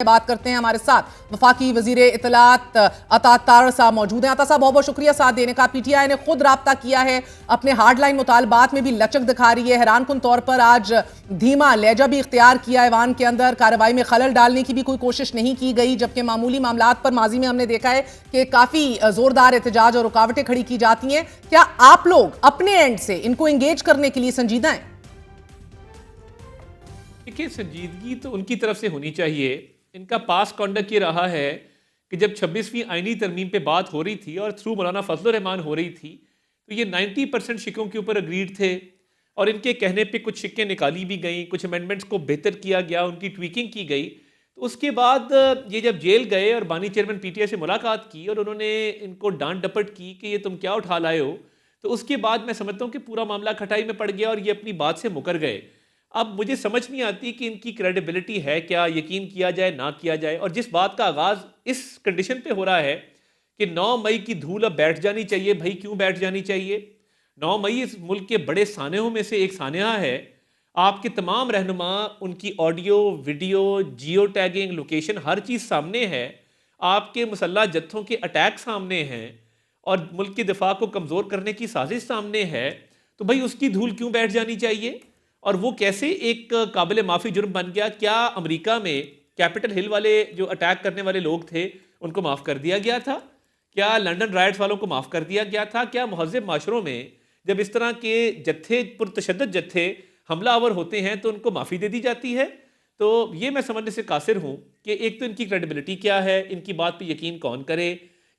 बात करते हैं। हमारे साथ वफाकी वजीर इत्तलात अता तारड़ साहब मौजूद हैं। अता साहब, बहुत बहुत शुक्रिया साथ देने का। पीटीआई ने खुद राब्ता किया है, अपने हार्डलाइन मुतालबात में भी लचक दिखा रही है। हैरानकुन तौर पर आज धीमा लहजा भी इख्तियार किया ऐवान के अंदर, कार्रवाई में खलल डालने की भी कोई कोशिश नहीं की गई, जबकि मामूली मामलात पर माजी में हमने देखा है कि काफी जोरदार एहतजाज और रुकावटें खड़ी की जाती हैं। क्या आप लोग अपने एंड से इनको एंगेज करने के लिए संजीदा हैं? देखिए, संजीदगी तो उनकी तरफ से होनी चाहिए। इनका पास कॉन्डक्ट ये रहा है कि जब 26वीं आईनी तरमीम पे बात हो रही थी और थ्रू मौलाना फजलुर रहमान हो रही थी, तो ये 90% शिकों के ऊपर अग्रीड थे और इनके कहने पे कुछ शिक्कें निकाली भी गई, कुछ अमेंडमेंट्स को बेहतर किया गया, उनकी ट्वीकिंग की गई। तो उसके बाद ये जब जेल गए और बानी चेयरमैन पीटीआई से मुलाकात की और उन्होंने इनको डांट डपट की कि ये तुम क्या उठा लाए हो, तो उसके बाद मैं समझता हूँ कि पूरा मामला खटाई में पड़ गया और ये अपनी बात से मुकर गए। अब मुझे समझ नहीं आती कि इनकी क्रेडिबिलिटी है क्या, यकीन किया जाए ना किया जाए। और जिस बात का आगाज़ इस कंडीशन पे हो रहा है कि 9 मई की धूल अब बैठ जानी चाहिए, भाई क्यों बैठ जानी चाहिए? 9 मई इस मुल्क के बड़े सानहों में से एक सानहा है। आपके तमाम रहनुमा, उनकी audio video, geo tagging, location, हर चीज़ सामने है। आपके मुसल्लह जत्थों के अटैक सामने हैं और मुल्क के दिफा को कमज़ोर करने की साजिश सामने है। तो भाई उसकी धूल क्यों बैठ जानी चाहिए? और वो कैसे एक काबिल माफ़ी जुर्म बन गया? क्या अमेरिका में कैपिटल हिल वाले जो अटैक करने वाले लोग थे उनको माफ़ कर दिया गया था? क्या लंदन राइट्स वालों को माफ़ कर दिया गया था? क्या महज़ब माशरों में जब इस तरह के जत्थे, पुरतशद्दद जत्थे हमलावर होते हैं तो उनको माफ़ी दे दी जाती है? तो ये मैं समझने से कासिर हूँ कि एक तो इनकी क्रेडिबिलिटी क्या है, इनकी बात पर यकीन कौन करे,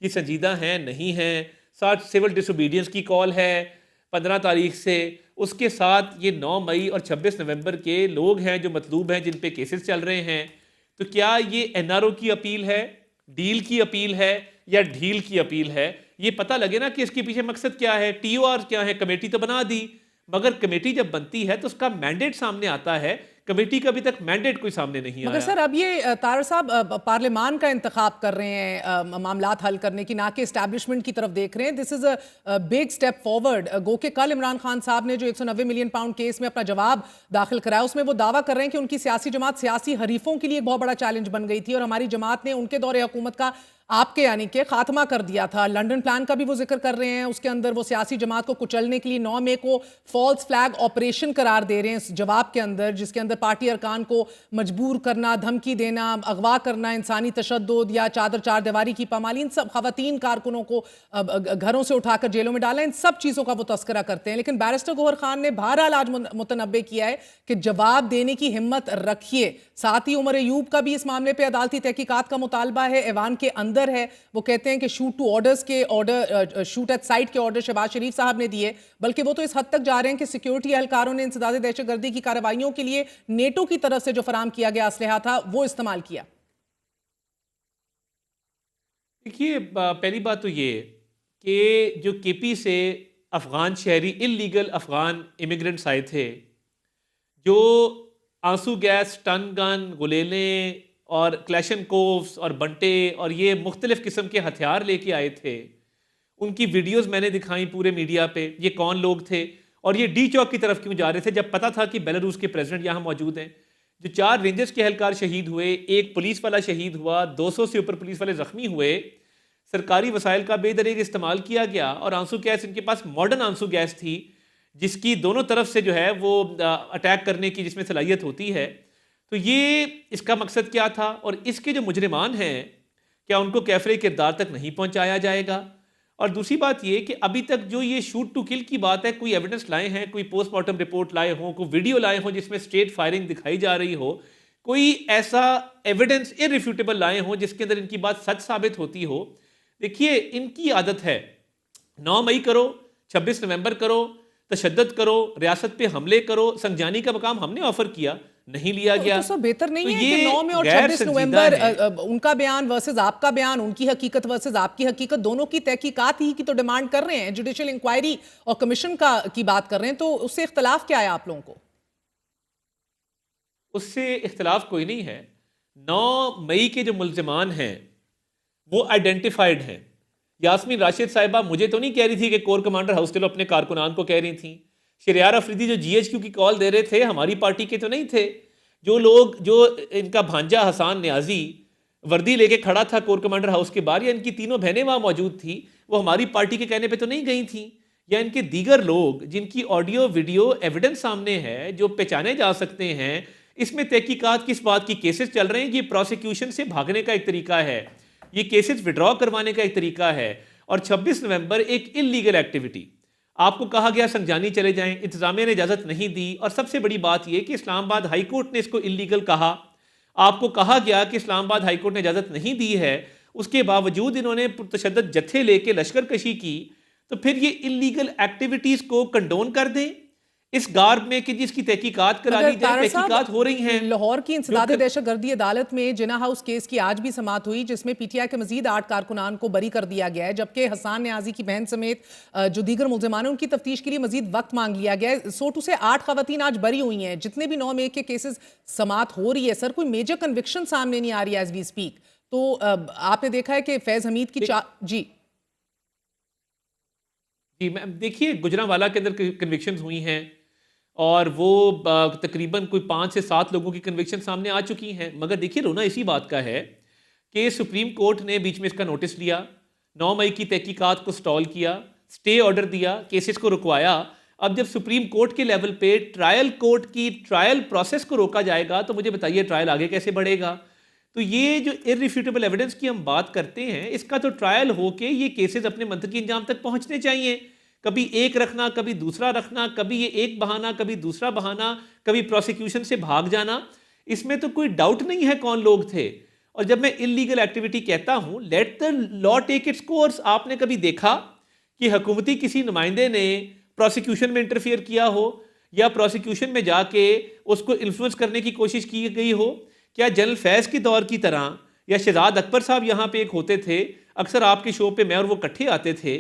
ये संजीदा हैं नहीं हैं। साथ सिविल डिसोबीडियंस की कॉल है 15 तारीख से, उसके साथ ये 9 मई और 26 नवंबर के लोग हैं जो मतलूब हैं, जिन पे केसेस चल रहे हैं। तो क्या ये एनआरओ की अपील है, डील की अपील है या ढील की अपील है? ये पता लगे ना कि इसके पीछे मकसद क्या है। टीओआर क्या है? कमेटी तो बना दी, मगर कमेटी जब बनती है तो उसका मैंडेट सामने आता है। कमेटी का अभी तक मैंडेट कोई सामने नहीं आया। मगर सर, अब ये तारड़ साहब पार्लियामान का इंतखाब कर रहे हैं मामलात हल करने की, ना कि एस्टैब्लिशमेंट की तरफ देख रहे हैं। This is a big step forward. गो के कल इमरान खान साहब ने जो 190 मिलियन पाउंड केस में अपना जवाब दाखिल कराया, उसमें वो दावा कर रहे हैं कि उनकी सियासी जमात सियासी हरीफों के लिए एक बहुत बड़ा चैलेंज बन गई थी और हमारी जमात ने उनके दौरे हुकूमत का, आपके यानी कि, खात्मा कर दिया था। लंदन प्लान का भी वो जिक्र कर रहे हैं, उसके अंदर वो सियासी जमात को कुचलने के लिए 9 मई को फॉल्स फ्लैग ऑपरेशन करार दे रहे हैं इस जवाब के अंदर, जिसके अंदर पार्टी अरकान को मजबूर करना, धमकी देना, अगवा करना, इंसानी तशद्दुद या चादर चार दीवारी की पामाली, इन सब खवातीन कारकुनों को घरों से उठाकर जेलों में डाला, इन सब चीज़ों का वो तस्करा करते हैं। लेकिन बैरिस्टर गौहर खान ने बहरहाल आज मुतनब्बे किया है कि जवाब देने की हिम्मत रखिए। साथ ही उमर अयूब का भी इस मामले पर अदालती तहकीकात का मुतालबा है, ऐवान के अंदर है। वो कहते हैं कि शूट टू ऑर्डर्स के ऑर्डर, शूट एट साइट के ऑर्डर शहबाज शरीफ साहब ने दिए, बल्कि वो तो इस हद तक जा रहे हैं कि सिक्योरिटी एहलकारों ने इंसदाद दहशतगर्दी की कार्रवाइयों के लिए नेटो की तरफ से जो फराम किया गया असलहा था वो इस्तेमाल किया। देखिए, पहली बात तो ये कि जो केपी से अफगान शहरी इलीगल अफगान इमिग्रेंट्स आए थे, जो आंसू गैस, स्टन गन, गुलेलें और क्लैशन कोव्स और बंटे और ये मुख्तलिफ किस्म के हथियार लेके आए थे, उनकी वीडियोस मैंने दिखाई पूरे मीडिया पे। ये कौन लोग थे और ये डी चौक की तरफ क्यों जा रहे थे जब पता था कि बेलारूस के प्रेसिडेंट यहाँ मौजूद हैं? जो 4 रेंजर्स के एहलकार शहीद हुए, एक पुलिस वाला शहीद हुआ, 200 से ऊपर पुलिस वाले जख्मी हुए, सरकारी वसाइल का बेदरीग इस्तेमाल किया गया और आंसू गैस, इनके पास मॉडर्न आंसू गैस थी जिसकी दोनों तरफ से जो है वो अटैक करने की जिसमें सलाहियत होती है। तो ये इसका मकसद क्या था? और इसके जो मुजरिमान हैं, क्या उनको कैफरे किरदार तक नहीं पहुंचाया जाएगा? और दूसरी बात ये कि अभी तक जो ये शूट टू किल की बात है, कोई एविडेंस लाए हैं, कोई पोस्टमार्टम रिपोर्ट लाए हों, कोई वीडियो लाए हों जिसमें स्ट्रेट फायरिंग दिखाई जा रही हो, कोई ऐसा एविडेंस इररिफ्यूटेबल लाए हों जिसके अंदर इनकी बात सच साबित होती हो? देखिए, इनकी आदत है 9 मई करो, 26 नवंबर करो, तशद्दुद करो, रियासत पे हमले करो। संजानी का मकाम हमने ऑफर किया, नहीं लिया गया। तो सब बेहतर नहीं तो है कि 9 में और 26 नवंबर उनका बयान वर्सेस आपका बयान, उनकी हकीकत वर्सेस आपकी हकीकत, दोनों की तहकीकात ही की तो डिमांड कर रहे हैं, जुडिशियल इंक्वायरी और कमीशन की बात कर रहे हैं, तो उससे इख्तलाफ क्या है आप लोगों को? उससे इख्तलाफ कोई नहीं है। 9 मई के जो मुल्जिमान हैं वो आइडेंटिफाइड हैं। यास्मीन राशिद साहिबा मुझे तो नहीं कह रही थी कि कोर कमांडर हाउसटिलो अपने कारकुनान को कह रही थी। शरियार अफरीदी जो जीएचक्यू की कॉल दे रहे थे हमारी पार्टी के तो नहीं थे। जो लोग, जो इनका भांजा हसान न्याजी वर्दी लेके खड़ा था कोर कमांडर हाउस के बाहर, या इनकी तीनों बहनें वहां मौजूद थी, वो हमारी पार्टी के कहने पे तो नहीं गई थी, या इनके दीगर लोग जिनकी ऑडियो वीडियो एविडेंस सामने है, जो पहचाने जा सकते हैं, इसमें तहकीकात किस बात की, केसेस चल रहे हैं, ये प्रोसिक्यूशन से भागने का एक तरीका है, ये केसेस विड्रॉ करवाने का एक तरीका है। और 26 नवंबर एक इलीगल एक्टिविटी, आपको कहा गया संजानी चले जाएं, इंतजामिया ने इजाजत नहीं दी, और सबसे बड़ी बात यह कि इस्लामाबाद हाईकोर्ट ने इसको इलीगल कहा। आपको कहा गया कि इस्लामाबाद हाईकोर्ट ने इजाजत नहीं दी है, उसके बावजूद इन्होंने तशद्दुद जत्थे लेके लश्कर कशी की, तो फिर ये इलीगल एक्टिविटीज को कंडोन कर दें इस गार्ब में कि जिसकी तहकीकात करा ली जाए। तहकीकात हो रही हैं। लाहौर की इंसदादे दहशतगर्दी अदालत में जिना हाउस केस की आज भी समाअत हुई, जिसमें पीटीआई के मजीद 8 कारकुनान को बरी कर दिया गया है, जबकि हसान न्याजी की बहन समेत जो दीगर मुल्जिमान हैं उनकी तफ्तीश के लिए मजीद वक्त मांग लिया गया है। सोटू से 8 खवातीन आज बरी हुई हैं। जितने भी 9 मई के केसेस समाअत हो रही है, सर कोई मेजर कन्विक्शन सामने नहीं आ रही है एज वी स्पीक। तो आपने देखा है कि फैज हमीद की जी जी मैम, देखिए गुजरांवाला के अंदर कन्विक्शंस हुई हैं, और वो तकरीबन कोई 5 से 7 लोगों की कन्विक्शन सामने आ चुकी हैं। मगर देखिए रोना इसी बात का है कि सुप्रीम कोर्ट ने बीच में इसका नोटिस लिया, 9 मई की तहकीकात को स्टॉल किया, स्टे ऑर्डर दिया, केसेस को रुकवाया। अब जब सुप्रीम कोर्ट के लेवल पे ट्रायल कोर्ट की ट्रायल प्रोसेस को रोका जाएगा, तो मुझे बताइए ट्रायल आगे कैसे बढ़ेगा। तो ये जो इररिफ्यूटेबल एविडेंस की हम बात करते हैं, इसका तो ट्रायल होके ये केसेस अपने मंतकी अंजाम तक पहुंचने चाहिए। कभी एक रखना, कभी दूसरा रखना, कभी ये एक बहाना, कभी दूसरा बहाना, कभी प्रोसिक्यूशन से भाग जाना, इसमें तो कोई डाउट नहीं है कौन लोग थे। और जब मैं इलीगल एक्टिविटी कहता हूं, let the law take its course. आपने कभी देखा कि हुकूमती किसी नुमाइंदे ने प्रोसिक्यूशन में इंटरफियर किया हो, या प्रोसिक्यूशन में जाके उसको इन्फ्लुएंस करने की कोशिश की गई हो? क्या जनरल फैज के दौर की तरह, या शहजाद अकबर साहब यहाँ पे एक होते थे, अक्सर आपके शो पे मैं और वो इकट्ठे आते थे,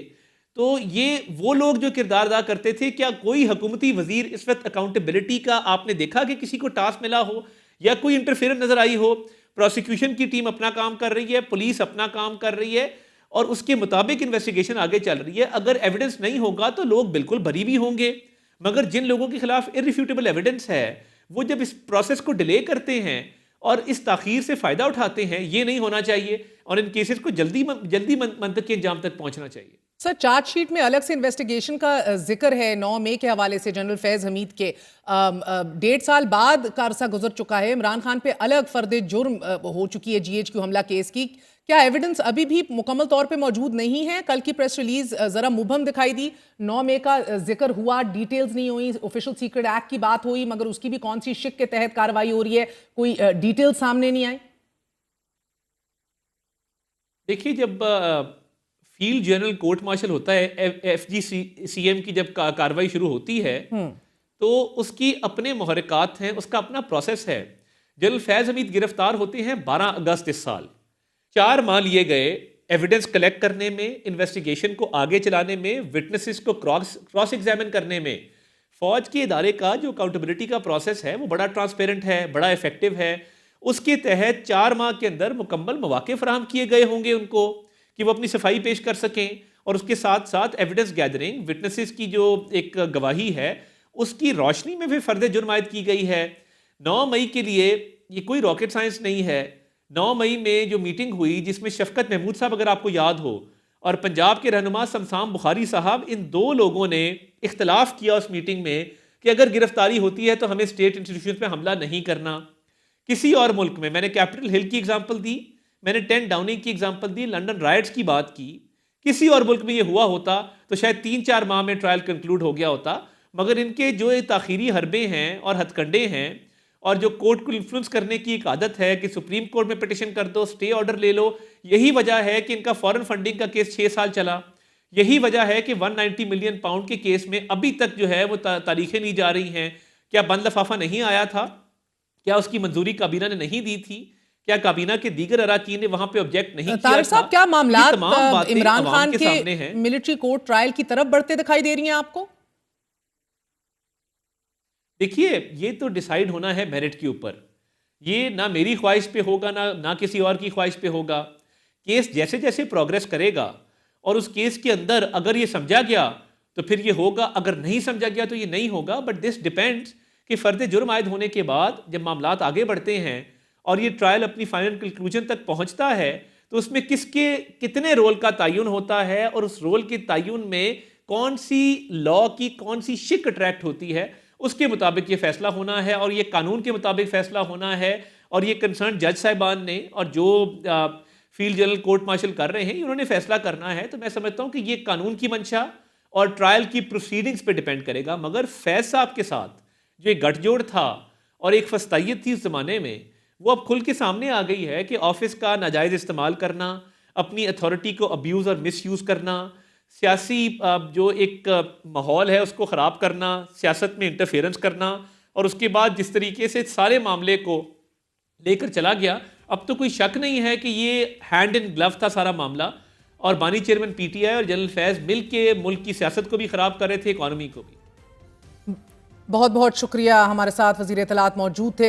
तो ये वो लोग जो किरदार अदा करते थे, क्या कोई हुकूमती वजीर इस वक्त अकाउंटेबिलिटी का आपने देखा कि किसी को टास्क मिला हो, या कोई इंटरफेरेंस नजर आई हो? प्रोसिक्यूशन की टीम अपना काम कर रही है, पुलिस अपना काम कर रही है, और उसके मुताबिक इन्वेस्टिगेशन आगे चल रही है। अगर एविडेंस नहीं होगा तो लोग बिल्कुल बरी भी होंगे, मगर जिन लोगों के खिलाफ इररिफ्यूटेबल एविडेंस है, वो जब इस प्रोसेस को डिले करते हैं और इस ताखीर से फायदा उठाते हैं, ये नहीं होना चाहिए, और इन केसेस को जल्दी मंतक के अंजाम तक पहुंचना चाहिए। सर, चार्जशीट में अलग से इन्वेस्टिगेशन का जिक्र है 9 मई के हवाले से जनरल फैज हमीद के। 1.5 साल बाद का अरसा गुजर चुका है, इमरान खान पे अलग फर्द जुर्म हो चुकी है GHQ हमला केस की। क्या एविडेंस अभी भी मुकम्मल तौर पे मौजूद नहीं है? कल की प्रेस रिलीज जरा मुबहम दिखाई दी, 9 मई का जिक्र हुआ, डिटेल्स नहीं हुई, ऑफिशियल सीक्रेट एक्ट की बात हुई, मगर उसकी भी कौन सी शिक के तहत कार्रवाई हो रही है, कोई डिटेल्स सामने नहीं आई। देखिए, जब फील्ड जनरल कोर्ट मार्शल होता है, FGCM की जब कार्रवाई शुरू होती है, तो उसकी अपने मुहर्रिकात हैं, उसका अपना प्रोसेस है। जनरल फैज हमीद गिरफ्तार होते हैं 12 अगस्त इस साल। 4 माह लिए गए एविडेंस कलेक्ट करने में, इन्वेस्टिगेशन को आगे चलाने में, विटनेसेस को क्रॉस एग्जामिन करने में। फौज के इदारे का जो अकाउंटेबिलिटी का प्रोसेस है, वो बड़ा ट्रांसपेरेंट है, बड़ा इफेक्टिव है। उसके तहत 4 माह के अंदर मुकम्मल मौके फराहम किए गए होंगे उनको कि वो अपनी सफाई पेश कर सकें, और उसके साथ साथ एविडेंस गैदरिंग, विटनेसेस की जो एक गवाही है, उसकी रोशनी में भी फर्द जुर्म आयद की गई है। 9 मई के लिए ये कोई रॉकेट साइंस नहीं है। 9 मई में जो मीटिंग हुई, जिसमें शफकत महमूद साहब, अगर आपको याद हो, और पंजाब के रहनुमा शमशाम बुखारी साहब, इन 2 लोगों ने इख्तलाफ किया उस मीटिंग में कि अगर गिरफ्तारी होती है तो हमें स्टेट इंस्टीट्यूशन पे हमला नहीं करना। किसी और मुल्क में, मैंने कैपिटल हिल की एग्जाम्पल दी, मैंने 10 डाउनिंग की एग्जाम्पल दी, लंदन राइट्स की बात की, किसी और मुल्क में ये हुआ होता तो शायद 3-4 माह में ट्रायल कंक्लूड हो गया होता। मगर इनके जो ये ताखीरी हरबे हैं और हथकंडे हैं, और जो कोर्ट को इन्फ्लुएंस करने की एक आदत है कि सुप्रीम कोर्ट में पिटिशन कर दो, स्टे ऑर्डर ले लो, यही वजह है कि इनका फॉरेन फंडिंग का केस 6 साल चला। यही वजह है कि 190 मिलियन पाउंड के केस में अभी तक जो है वो तारीखें ली जा रही हैं। क्या बंद लफाफा नहीं आया था? क्या उसकी मंजूरी काबीना ने नहीं दी थी? क्या काबीना के दीगर अराकीन ने वहां पे ऑब्जेक्ट नहीं किया था? साहब, क्या मामलात इमरान खान के सामने हैं। मिलिट्री कोर्ट ट्रायल की तरफ बढ़ते दिखाई दे रही हैं आपको? देखिए, ये तो डिसाइड होना है मेरिट के ऊपर। ये ना मेरी ख्वाहिश पे होगा, ना किसी और की ख्वाहिश पे होगा। केस जैसे जैसे प्रोग्रेस करेगा, और उस केस के अंदर अगर ये समझा गया तो फिर ये होगा, अगर नहीं समझा गया तो ये नहीं होगा। बट दिस डिपेंड्स कि फ़र्द जुर्म आयद होने के बाद जब मामलात आगे बढ़ते हैं और ये ट्रायल अपनी फाइनल कंक्लूजन तक पहुंचता है, तो उसमें किसके कितने रोल का तयन होता है और उस रोल के तयन में कौन सी लॉ की कौन सी शिक अट्रैक्ट होती है, उसके मुताबिक ये फैसला होना है और ये कानून के मुताबिक फैसला होना है। और ये कंसर्न जज साहिबान ने और जो फील्ड जनरल कोर्ट मार्शल कर रहे हैं, उन्होंने फैसला करना है। तो मैं समझता हूं कि ये कानून की मंशा और ट्रायल की प्रोसीडिंग्स पे डिपेंड करेगा। मगर फैज साहब के साथ जो एक गठजोड़ था और एक फस्तायत थी उस ज़माने में, वो अब खुल के सामने आ गई है कि ऑफिस का नाजायज़ इस्तेमाल करना, अपनी अथॉरिटी को अब्यूज़ और मिसयूज़ करना, सियासी जो एक माहौल है उसको ख़राब करना, सियासत में इंटरफेरेंस करना, और उसके बाद जिस तरीके से सारे मामले को लेकर चला गया, अब तो कोई शक नहीं है कि ये हैंड इन ग्लव था सारा मामला। और बानी चेयरमैन पीटीआई और जनरल फैज मिल के मुल्क की सियासत को भी ख़राब कर रहे थे, इकॉनमी को भी। बहुत बहुत शुक्रिया, हमारे साथ वज़ीर इत्तलात मौजूद थे।